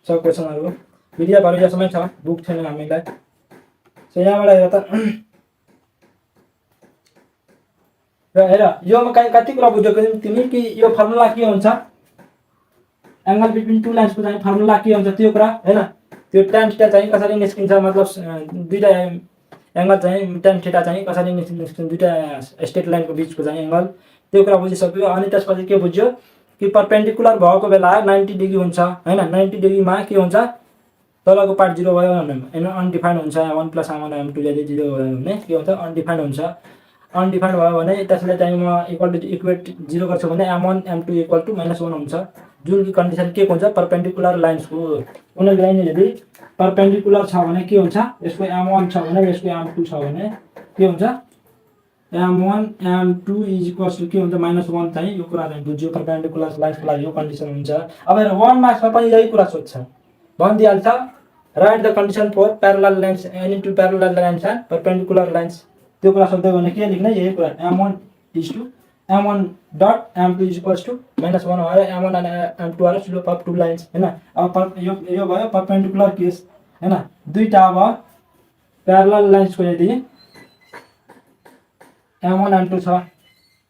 सब क्वेशनहरु भिडियोहरु यसमै छ, बुक छैन हामीलाई। सो यहाँबाट हेर त, र हेर यो म कति कुरा बुझ्यो तिमी कि यो फर्मुला के हुन्छ, एंगल बिट्विन टू लाइन्स को चाहिँ फर्मुला के हुन्छ त्यो कुरा हैन। त्यो tan थीटा चाहिँ कसरी निस्किन्छ, मतलब दुईटा एंगल चाहिँ tan थीटा चाहिँ कसरी निस्किन्छ, दुईटा स्ट्रेट लाइनको बीचको चाहिँ एंगल, त्यो कुरा बुझिसक्यो। अनि त्यसपछि के बुझ्यो कि परपेन्डिकुलर भएको बेला 90 डिग्री हुन्छ हैन, 90 डिग्री मा के हुन्छ, तलको पार्ट 0 भयो भने अनडिफाइन्ड हुन्छ, 1 + m1 m2 यदि 0 भयो भने के हुन्छ, अनडिफाइन्ड हुन्छ। अनडिफाइन्ड भयो भने त्यसले चाहिँ म इक्वल टु इक्वेट 0 गर्छु भने m1 m2 इक्वल टु -1 हुन्छ, जुन कि कन्डिसन के हुन्छ, परपेन्डिकुलर लाइन्स को कुनै लाइन यदि परपेन्डिकुलर छ भने के हुन्छ, यसको m1 छ भने यसको m2 छ भने के हुन्छ, m1 m2 is equals to के हुन्छ, -1 चाहिँ यो कुरा चाहिँ बुझ्यो, परपेन्डिकुलर लाइन्सको लागि यो कन्डिसन हुन्छ। अब हेर 1 मार्क्समा पनि यही कुरा सोध्छ, भनिदिहाल्छ, write the condition for parallel lines any two parallel lines and perpendicular lines, त्यो कुरा सोध्दै भने के लेख्ने, यही कुरा m1 is to m1 dot m2 is equals to -1 भयो, m1 and m2 are slope of two lines हैन। अब यो भयो परपेन्डिकुलर केस हैन, दुईटा अब प्यारलल लाइन्स को यदि m1 m2 छ,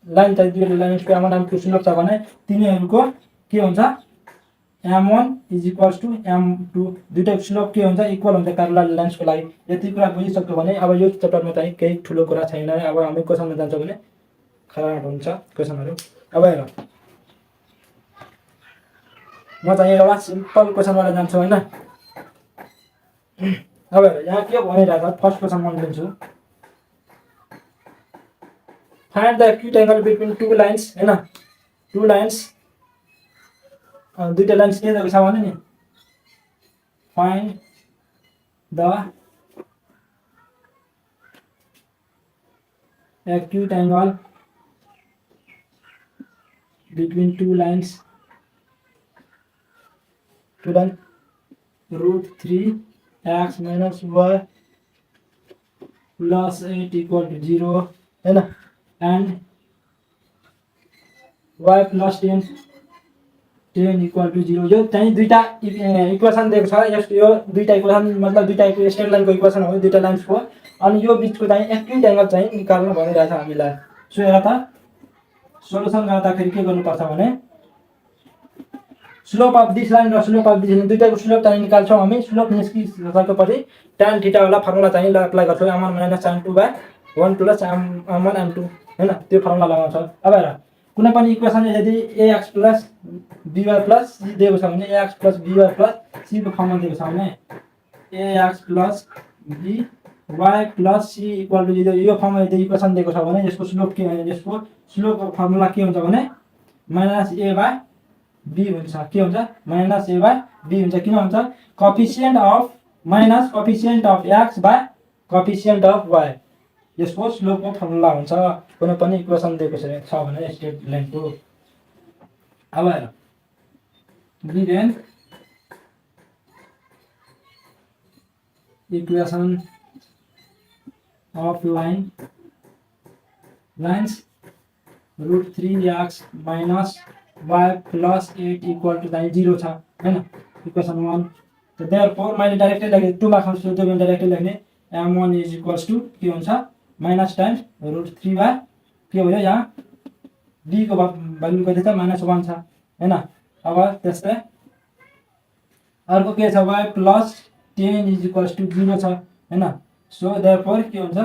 लाइन चाहिँ दुईटा लाइन्स को m1 m2 स्लोप छ भने तिनीहरुको के हुन्छ, m1 is equals to m2, दुईटाको स्लोप के हुन्छ, इक्वल हुन्छ प्यारलल लाइन्स को लागि। यति कुरा बुझिसक्यो भने अब यो च्याप्टरमा चाहिँ केही ठुलो कुरा छैन। अब हामी क्वेशनमा जान्छौँ भने खराब हुन्छ क्वेशनहरु। अब हेर म चाहिँ एउटा सिम्पल क्वेशनबाट जान्छु हैन। अब हेर यहाँ के भनिरहेको छ, फर्स्ट क्वेशन म लिन्छु, find the acute angle between two lines हैन, टू लाइन्स दुईटा लाइन्स के दिएको छ भने नि, find the acute angle between two lines, two line √3x - y + 8 = 0 हैन, एन्ड y + 10 = 0। यो चाहिँ दुईटा इक्वेसन दिएको छ, यो दुईटा इक्वेसन मतलब दुईटा स्ट्रेट लाइनको इक्वेसन हो दुईटा लाइन्सको, अनि यो बीचको चाहिँ एक्युट एंगल चाहिँ निकाल्न भनिरहेछ हामीलाई। सो हेर त, सोलुसन गर्दाखेरि के गर्नुपर्छ भने स्लोप अफ दिस लाइन र स्लोप अफ दिस लाइन दुईटाको स्लोप चाहिँ निकाल्छौं हामी। स्लोप निस्किसकेपछि tan थीटा वाला फर्मुला चाहिँ अप्लाई गर्छौं, m1 - m2 / 1 + m1 m2 हैन, त्यो फर्मुला लगाउँछौं। अब हेर कुनै पनि इक्वेसन यदि ax + by + c दिएको छ भने ax + by + c को फर्मुला दिएको छ भने ax + by + c = 0, यो फर्मुला यदि इक्वेसन दिएको छ भने यसको स्लोप के हुन्छ, यसको स्लोप फर्मुला के हुन्छ भने -a/b हुन्छ। के हुन्छ, -a/b हुन्छ। किन हुन्छ, coefficient of x / coefficient of y, यसको स्लोपको फर्मुला हुन्छ कुनै पनि इक्वेसन दिएको छ भने स्ट्रेट लाइनको। अब हेर given equation of lines √3x - y + 8 = 0 छ हैन, इक्वेसन 1। तो देयरफोर मैले डाइरेक्टली लेखेँ 2 मार्क्समा सोध्यो भने डाइरेक्टली लेख्ने m1 इज इक्वल्स टु के हुन्छ माइनस टाइम्स √3 बाई के भयो यहाँ d को भ्यालु कति छ -1 छ हैन। अब त्यस्तै अर्को के छ y plus 10 is equals to 0 छ हैन। सो देयरफोर के हुन्छ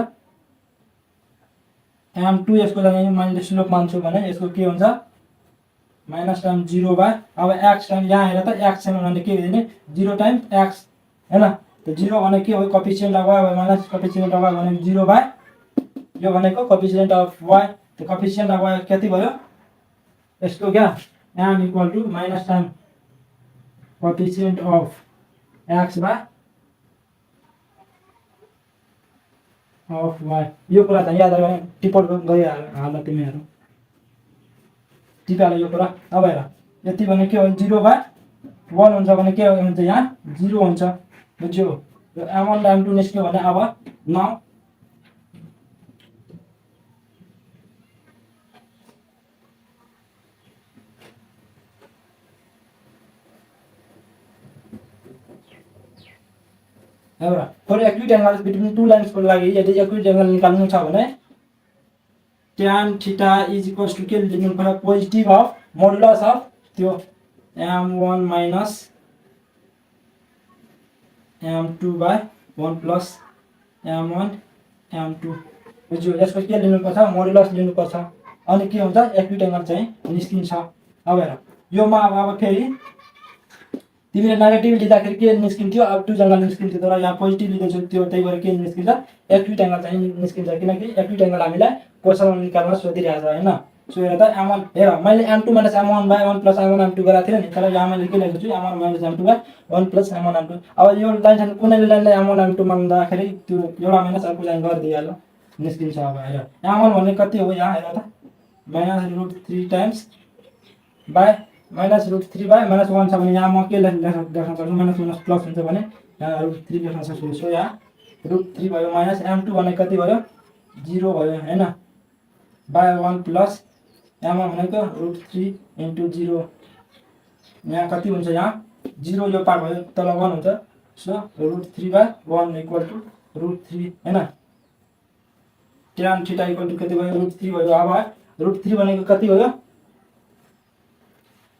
m2 यसको लागि मैले स्लोप मान्छु भने यसको के हुन्छ माइनस टाइम 0 बाई अब x टाइम यहाँ हेर त x छैन भने के दिने 0 टाइम x हैन। त 0 भने के हो coefficient of y minus coefficient of y भने 0 बाई यो भनेको कोएफिसिएन्ट अफ y त कोएफिसिएन्ट अफ y कति भयो यसको क्या m equal to minus time coefficient of x by of y यो कुरा चाहिँ याद राख्नु टिपट गइहाल्नु तिमीहरू टिपाले यो कुरा। अब हेर यति भने के हो 0 बाई 1 हुन्छ भने के हुन्छ यहाँ 0 हुन्छ बुझ्यो। यो m1 र m2 निस्क्यो भने अब न एउटा for accurate angle between two lines को लागि यदि एक्युरेट एंगल निकाल्नु छ भने tan theta is equals to के लिनु पर्छ पोजिटिभ अफ मोडुलस अफ त्यो m1 minus m2 by 1 plus m1 m2 बुझ्यो। यसको के लिनु पर्छ मोडुलस लिनु पर्छ अनि के हुन्छ एक्युरेट एंगल चाहिँ निस्किन्छ। अब हेर योमा अब फेरि तिमीले नेगेटिभ लिँदाखेरि के निस्किन्थ्यो अब टु एंगल निस्किन्थ्यो तर यहाँ पोजिटिभ लिँदैछौ त्यो त्यही भएर के निस्किन्छ एक्युरेट एंगल चाहिँ निस्किन्छ किनकि एक्युरेट एंगल हामीलाई क्वेशनमा निकाल्न सोधिरहेछ हैन। सो हेर त m1 हेर मैले m2 minus m1 by 1 plus m1 m2 गराएको थिएँ नि तर यहाँ मैले के लेखेको छु m1 minus m2 by 1 plus m1 m2। अब यो लाइन छ कुनै लाइनले m1 m2 मान्दाखेरि त्यो एउटा माइनस अर्को लाइन गरिदिइहाल्यो निस्किन्छ। अब हेर m1 भन्ने कति हो यहाँ हेर त -√3 टाइम्स बाई -√3 बाई -1 छ भने यहाँ म के लेख्न सक्छु माइनस प्लस हुन्छ भने यहाँ √3 लेख्न सक्छु। सो यहाँ √3 भयो माइनस m2 भने कति भयो 0 भयो हैन बाई 1 प्लस m1 भनेको √3 * 0 यहाँ कति हुन्छ यहाँ 0 यो पार्ट भयो तल 1 हुन्छ। सो √3 बाई 1 इक्वल टु √3 हैन। tan थीटा इक्वल टु कति भयो √3 भयो। अब √3 भनेको कति भयो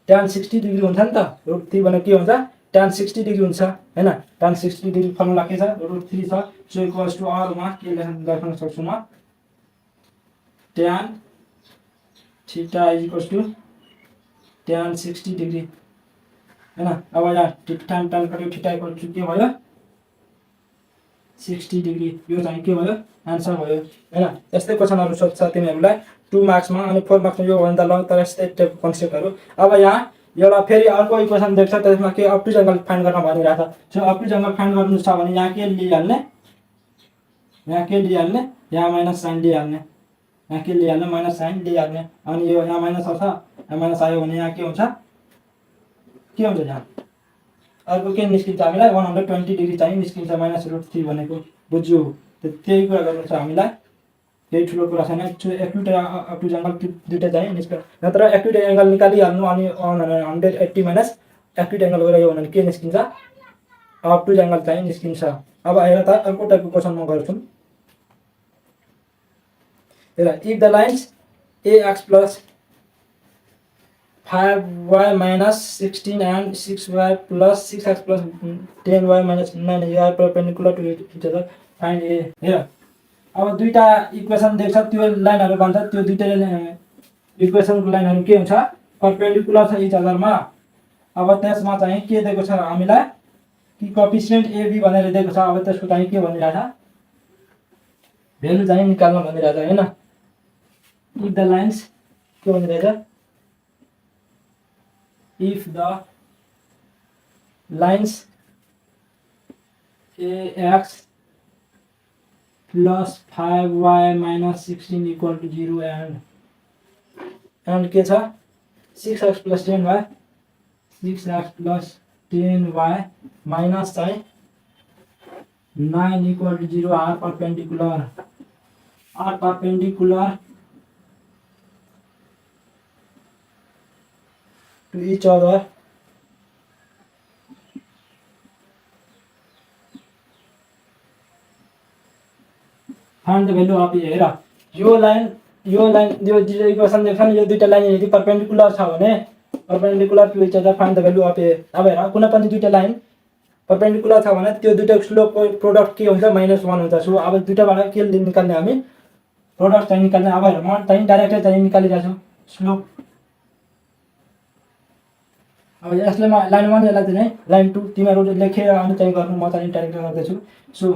tan 60 डिग्री हुन्छ नि त √3 भने के हुन्छ tan 60 डिग्री हुन्छ हैन। tan 60 डिग्री फर्मुला के छ √3 छ। सो इक्वल्स टु r मा के लेख्न सक्छु म tan theta equals to tan 60 degree हैन। अब यहाँ tan कट्यो थीटा इक्वल टु के भयो 60 डिग्री यो चाहिँ के भयो आन्सर भयो हैन। यस्तै क्वेशनहरु सोध्छ तिमीहरुलाई 2 मार्क्समा अनि 4 मार्क्समा यो भन्दा लङ तर यस्तै टाइपको कन्सेप्टहरु। अब यहाँ एउटा फेरि अर्को इक्वेसन देख्छ त्यसमा के अप्टिज एंगल फाइन्ड गर्न भनिरहेछ। सो अप्टिज एंगल फाइन्ड गर्नु छ भने यहाँ के लिइहाल्ने यहाँ माइनस साइन लिइहाल्ने यहाँ के लिइहाल्ने माइनस साइन लिइहाल्ने अनि यो यहाँ माइनस आउँछ यहाँ माइनस आयो भने यहाँ के हुन्छ यहाँ अर्को के निस्किन्छ हामीलाई 120 डिग्री चाहिँ निस्किन्छ -√3 भनेको बुझ्यो। त्यही कुरा गर्नु छ हामीलाई केही ठुलो कुरा छैन। एक्युरेट अप्टिज एंगल दुईटा चाहिँ निस्किन्छ नत्र एक्युरेट एंगल निकालिहाल्नु अनि 180 माइनस एक्युरेट एंगल गरायो भने के निस्किन्छ अप्टिज एंगल चाहिँ निस्किन्छ। अब हेर त अर्को टाइपको क्वेशन म गर्छु हेर if the lines ax plus 5y minus 16 and 6y plus 6x plus 10y minus 9 are perpendicular to each other find a here। अब दुईटा इक्वेसन देख्छ त्यो लाइनहरु भन्छ त्यो दुईटा इक्वेसनको लाइनहरु के हुन्छ परपेन्डिकुलर छ इच अदरमा। अब त्यसमा चाहिँ के दिएको छ हामीलाई कि कोएफिसिएन्ट ab भनेर दिएको छ। अब त्यसको चाहिँ के भनिरहेछ भ्यालु चाहिँ निकाल्न भनिरहेछ हैन। इफ द लाइन्स के भनिरहेछ if the lines ax plus 5y minus 16 equal to 0 and के छ 6x plus 10y 6x plus 10y minus चाहिँ 9 equal to 0 are perpendicular to each other find the value of a. हेर यो line यो equation देख्छ नि, यो दुईटा लाइन यदि परपेन्डिकुलर छ भने perpendicular to each other find the value of a. अब हेर कुनै पनि दुईटा लाइन परपेन्डिकुलर छ भने त्यो दुईटा स्लोपको प्रोडक्ट के हुन्छ -1 हुन्छ। सो अब दुईटाबाट के निकाल्ने हामी प्रोडक्ट चाहिँ निकाल्ने। अब हेर म चाहिँ डाइरेक्टै चाहिँ निकालिरहेको छु स्लोप। अब यसले म लाइन 1 यसलाई चाहिँ लाइन 2 तिमीहरू लेखेर अनि चाहिँ गर्नु, म चाहिँ डाइरेक्ट गर्दैछु। So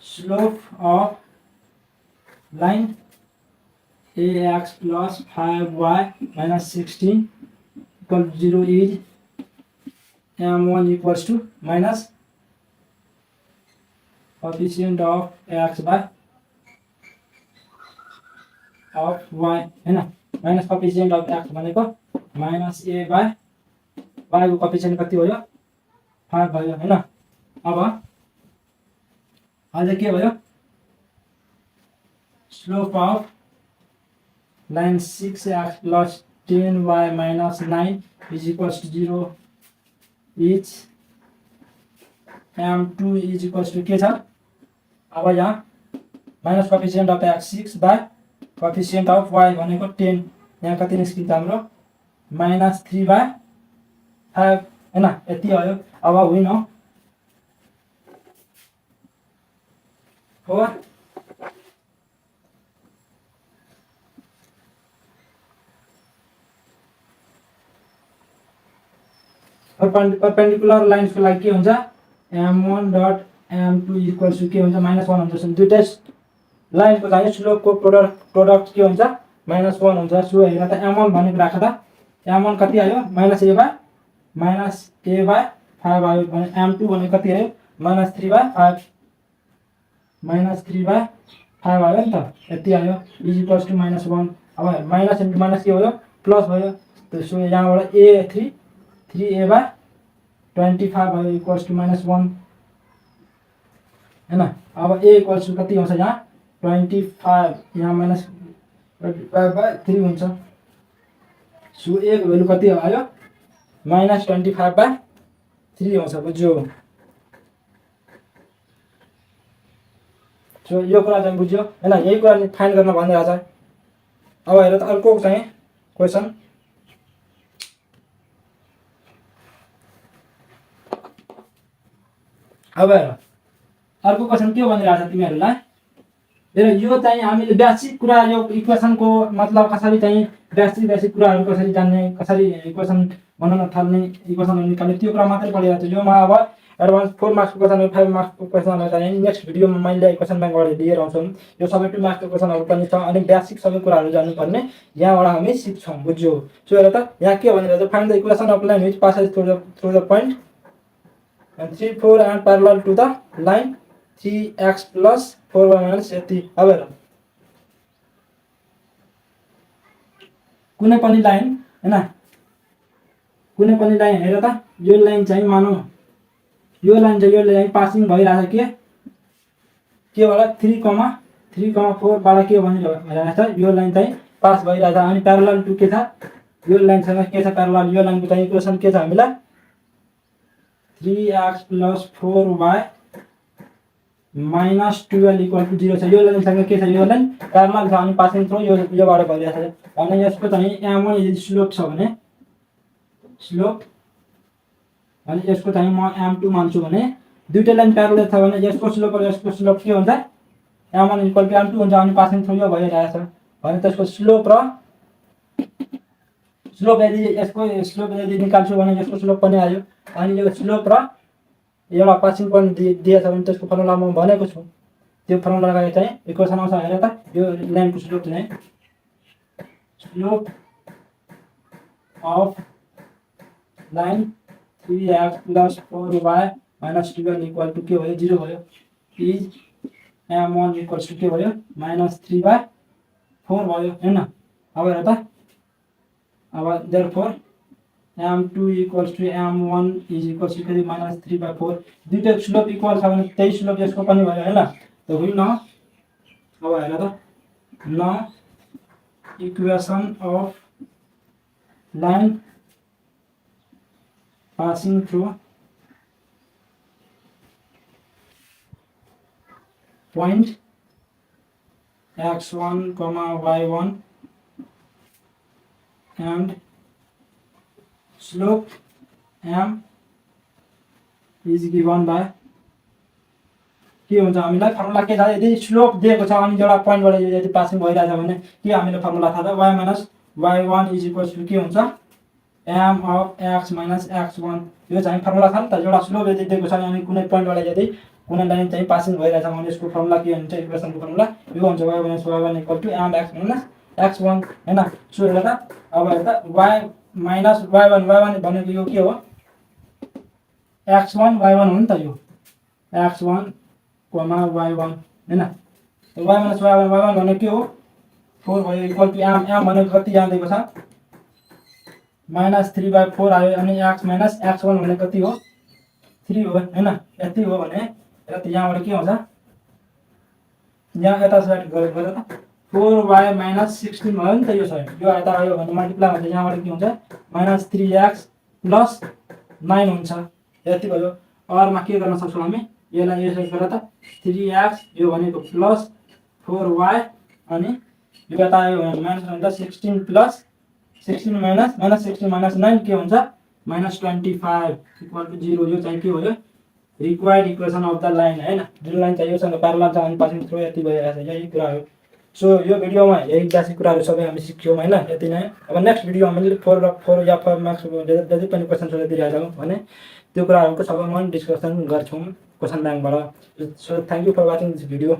slope of line ax plus 5y minus 16 equal to 0 is m1 equals to minus coefficient of x by of y हैन, माइनस coefficient of x भनेको माइनस a by y को coefficient कति भयो 5 भयो हैन। अब अझै के भयो slope of line 6x plus 10y minus 9 is equals to 0 each m2 is equals to के छ। अब यहाँ minus coefficient of x 6 by coefficient of y भनेको 10, यहाँ कति निस्किन्छ हाम्रो -3 बाय 5 हैन, यति आयो। अब होइन 4 परपेन्डिकुलर लाइन्सको लागि के हुन्छ m1 dot m2 equals to के हुन्छ -1 हुन्छ। दुईटै लाइनको चाहिँ स्लोपको प्रोडक्ट के हुन्छ -1 हुन्छ। सो हेर त m1 भनेको राख त, m1 कति आयो -a बाय 5 आयो भने m2 भनेको कति आयो -3 बाय 5 आयो नि त, यति आयो इज इक्वल्स टु -1। अब माइनस इन्टु माइनस के भयो प्लस भयो। सो यहाँबाट a 3a बाय 25 भयो इक्वल्स टु -1 हैन। अब a इक्वल्स टु कति आउँछ यहाँ 25, यहाँ -25 बाय 3 हुन्छ। सो a को भ्यालु कति आयो -25 बाय 3 आउँछ, बुझ्यो। सो यो कुरा चाहिँ बुझ्यो हैन, यही कुरा फाइन्ड गर्न भनिरहेछ। अब हेर त अर्को चाहिँ क्वेसन। अब हेर अर्को क्वेसन के भनिरहेछ तिमीहरूलाई। हेर यो चाहिँ हामीले बेसिक कुरा, यो इक्वेसनको मतलब कसरी चाहिँ बेसिक कुराहरू कसरी जान्ने, कसरी इक्वेसन बनाउन थाल्ने, इक्वेसनहरू निकाल्ने, त्यो कुरा मात्रै पढिरहेको छु। यो म अब एडभान्स 4 मार्क्सको क्वेसन 5 मार्क्सको क्वेसनहरू चाहिँ नेक्स्ट भिडियोमा मैले क्वेसन ब्याङ्कबाट लिएर आउँछौँ। यो सबै 2 मार्क्सको क्वेसनहरू पनि छ अनि बेसिक सबै कुराहरू जान्नुपर्ने यहाँबाट हामी सिक्छौँ, बुझ्यो। सो हेर त यहाँ के भनिरहेछ find the equation of line which passes through the point and 3 4 and parallel to the line 3x plus 4y minus 80। अब हेर कुनै पनि लाइन हैन, कुनै पनि लाइन हेर त यो लाइन चाहिँ मानौ यो लाइन पासिङ भइरहेछ के बाट 3,4 बाट के भनिरहेछ यो लाइन चाहिँ पास भइरहेछ अनि प्यारलल टु के छ यो लाइनसँग के छ प्यारलल। यो लाइनको चाहिँ इक्वेसन के छ हामीलाई 3x plus 4y minus 12 equal to 0 छ। यो लाइनसँग के छ यो लाइन प्यारलल छ अनि पासिङ थ्रु योबाट भइरहेछ भने यसको चाहिँ m1 यदि स्लोप छ भने स्लोप अनि यसको चाहिँ म m2 मान्छु भने दुईटा लाइन प्यारलल छ भने यसको स्लोप र यसको स्लोप के हुन्छ m1 इक्वल टु m2 हुन्छ अनि पासिङ थ्रु यो भइरहेछ भने त्यसको स्लोप यदि यसको स्लोप यदि निकाल्छु भने यसको स्लोप पनि आयो अनि यो स्लोप र एउटा पासिङ पनि दिएछ भने त्यसको फर्मुला म भनेको छु। त्यो फर्मुला लगाए चाहिँ इक्वेसन आउँछ। हेर त यो लाइनको स्लोप चाहिँ slope of line 3x plus 4y minus 12 equal to के भयो 0 भयो इज m1 इक्वल्स टु के भयो -3 बाय 4 भयो हैन। अब हेर त अब therefore m2 equals to m1 is equals to -3 by 4। दुईटा स्लोप इक्वल छ भने त्यही स्लोप यसको पनि भयो हैन। त होइन अब हेर त न equation of line passing through point x1 comma y1 and slope m is given by के हुन्छ हामीलाई फर्मुला के छ यदि स्लोप दिएको छ अनि एउटा पोइन्टबाट यदि पासिङ भइरहेछ भने के हामीले फर्मुला थाहा छ y minus y1 is equals to के हुन्छ m of x minus x1 यो चाहिँ फर्मुला छ नि त एउटा स्लोप यदि दिएको छ अनि कुनै पोइन्टबाट यदि कुनै लाइन चाहिँ पासिङ भइरहेछ भने यसको फर्मुला के हुन्छ इक्वेसनको फर्मुला यो हुन्छ y minus y1 equal to m x minus x1 हैन सो हेर्दा अब हेर्दा y minus y1 भनेको यो के हो x1 y1 हो नि त यो x1 y1 हैन y minus y1 भनेको के हो 4 भयो इक्वल टु m भनेको कति यहाँ दिएको छ -3/4 आयो अनि x minus x1 भनेको कति हो 3 हो हैन यति हो भने यता यहाँबाट के हुन्छ यहाँ यता साइड गरेर त 4y minus 16 भयो नि त यो साइड यो यता आयो भने मल्टिप्लाई हुन्छ यहाँबाट के हुन्छ -3x plus 9 हुन्छ यति भयो अरमा के गर्न सक्छौं हामी यसलाई यसरी गरेर त 3x यो भनेको प्लस 4y अनि यो यता आयो भने माइनस हुन्छ 16 प्लस 16 माइनस 16 माइनस 9 के हुन्छ -25 इक्वल टु 0 यो चाहिँ के हो यो required equation of the line हैन जुन लाइन चाहिँ योसँग प्यारलल छ अनि पासिङ थ्रु यति भइरहेछ यही कुरा हो सो यो भिडियोमा यही बेसिक कुराहरु सबै हामी सिक्यौं हैन यति नै अब नेक्स्ट भिडियो हामीले 4 या 5 मार्क्स जति पनि क्वेशनहरु दिइरहेछौं भने त्यो कुराहरुको सबै म डिस्कसन गर्छौं क्वेशन ब्याङ्कबाट so thank you for watching this video